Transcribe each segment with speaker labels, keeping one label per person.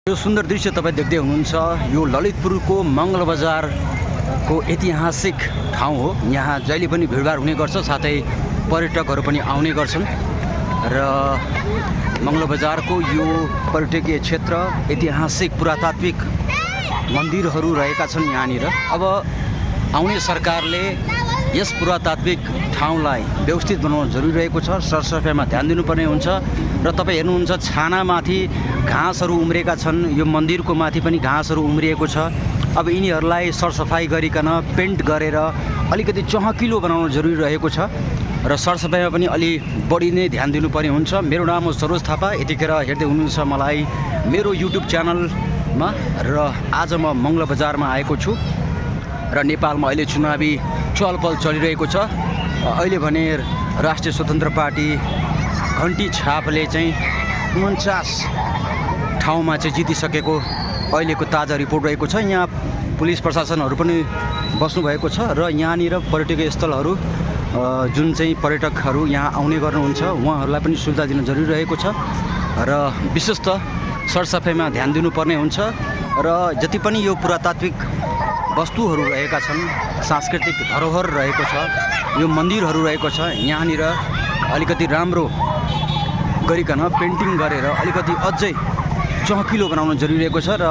Speaker 1: यो सुन्दर दृश्य तपाईँ देख्दै हुनुहुन्छ। यो ललितपुरको मङ्गल बजारको ऐतिहासिक ठाउँ हो। यहाँ जहिले पनि भिडभाड हुने गर्छ, साथै पर्यटकहरू पनि आउने गर्छन् र मङ्गल बजारको यो पर्यटकीय क्षेत्र ऐतिहासिक पुरातात्विक मन्दिरहरू रहेका छन् यहाँनिर। अब आउने सरकारले यस पुरातात्विक ठाउँलाई व्यवस्थित बनाउन जरुरी रहेको छ। सरसफाइमा ध्यान दिनुपर्ने हुन्छ र तपाईँ हेर्नुहुन्छ छानामाथि घाँसहरू उम्रेका छन्। यो मन्दिरको माथि पनि घाँसहरू उम्रिएको छ। अब यिनीहरूलाई सरसफाइ गरिकन पेन्ट गरेर अलिकति चहकिलो बनाउन जरुरी रहेको छ र सरसफाइमा पनि अलि बढी नै ध्यान दिनुपर्ने हुन्छ। मेरो नाम हो सरोज थापा। यतिखेर हेर्दै हुनुहुन्छ मलाई मेरो युट्युब च्यानलमा र आज म मङ्गल बजारमा आएको छु र नेपालमा अहिले चुनावी चलपल चलिरहेको छ। अहिले भने राष्ट्रिय स्वतन्त्र पार्टी घन्टी छापले चाहिँ 49 ठाउँमा चाहिँ जितिसकेको अहिलेको ताजा रिपोर्ट रहेको छ। यहाँ पुलिस प्रशासनहरू पनि बस्नुभएको छ र यहाँनिर पर्यटकीय स्थलहरू जुन चाहिँ पर्यटकहरू यहाँ आउने गर्नुहुन्छ उहाँहरूलाई पनि सुविधा दिन जरुरी रहेको छ र विशेष त सरसफाइमा ध्यान दिनुपर्ने हुन्छ र जति पनि यो पुरातात्विक वस्तुहरू रहेका छन्, सांस्कृतिक धरोहर रहेको छ, यो मन्दिरहरू रहेको छ, यहाँनिर अलिकति राम्रो गरिकन पेन्टिङ गरेर अलिकति अझै चहकिलो बनाउन जरुरी रहेको छ र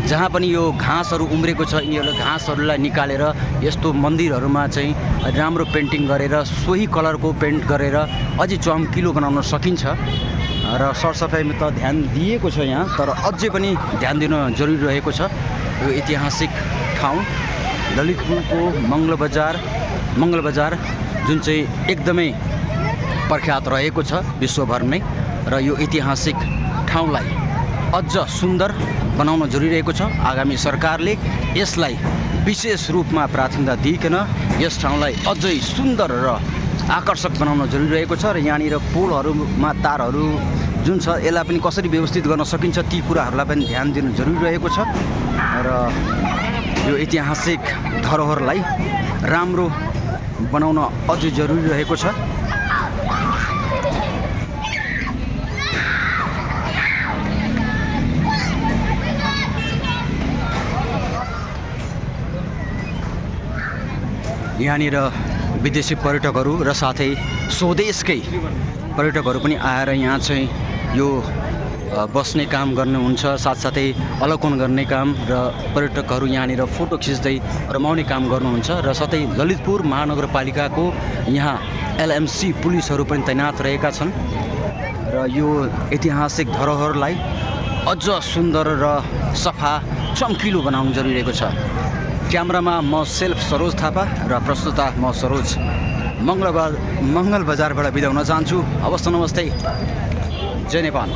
Speaker 1: जहाँ पनि यो घाँसहरू उम्रेको छ यिनीहरूले घाँसहरूलाई निकालेर यस्तो मन्दिरहरूमा चाहिँ राम्रो पेन्टिङ गरेर सोही कलरको पेन्ट गरेर अझै चम्किलो बनाउन सकिन्छ र सरसफाइमा त ध्यान दिएको छ यहाँ, तर अझै पनि ध्यान दिन जरुरी रहेको छ। यो ऐतिहासिक ठाउँ ललितपुरको मङ्गल बजार जुन चाहिँ एकदमै प्रख्यात रहेको छ विश्वभरमै र यो ऐतिहासिक ठाउँलाई अझ सुन्दर बनाउन जरुरी रहेको छ। आगामी सरकारले यसलाई विशेष रूपमा प्राथमिकता दिइकन यस ठाउँलाई अझै सुन्दर र आकर्षक बनाउन जरुरी रहेको छ र यहाँनिर पोलहरूमा तारहरू जुन छ यसलाई पनि कसरी व्यवस्थित गर्न सकिन्छ ती कुराहरूलाई पनि ध्यान दिनु जरुरी रहेको छ र यो ऐतिहासिक धरोहरलाई राम्रो बनाउन अझै जरुरी रहेको छ। यहाँनिर विदेशी पर्यटकहरू र साथै स्वदेशकै पर्यटकहरू पनि आएर यहाँ चाहिँ यो बस्ने काम गर्नुहुन्छ, साथसाथै अवलोकन गर्ने काम र पर्यटकहरू यहाँनिर फोटो खिच्दै रमाउने काम गर्नुहुन्छ र साथै ललितपुर महानगरपालिकाको यहाँ LMC पुलिसहरू पनि तैनात रहेका छन् र यो ऐतिहासिक धरोहरलाई अझ सुन्दर र सफा चम्किलो बनाउनु जरुरी रहेको छ। क्यामेरामा म सेल्फ सरोज थापा र प्रस्तुता म सरोज मङ्गल बजारबाट बिदा हुन चाहन्छु। हवस्, नमस्ते, जय नेपाल।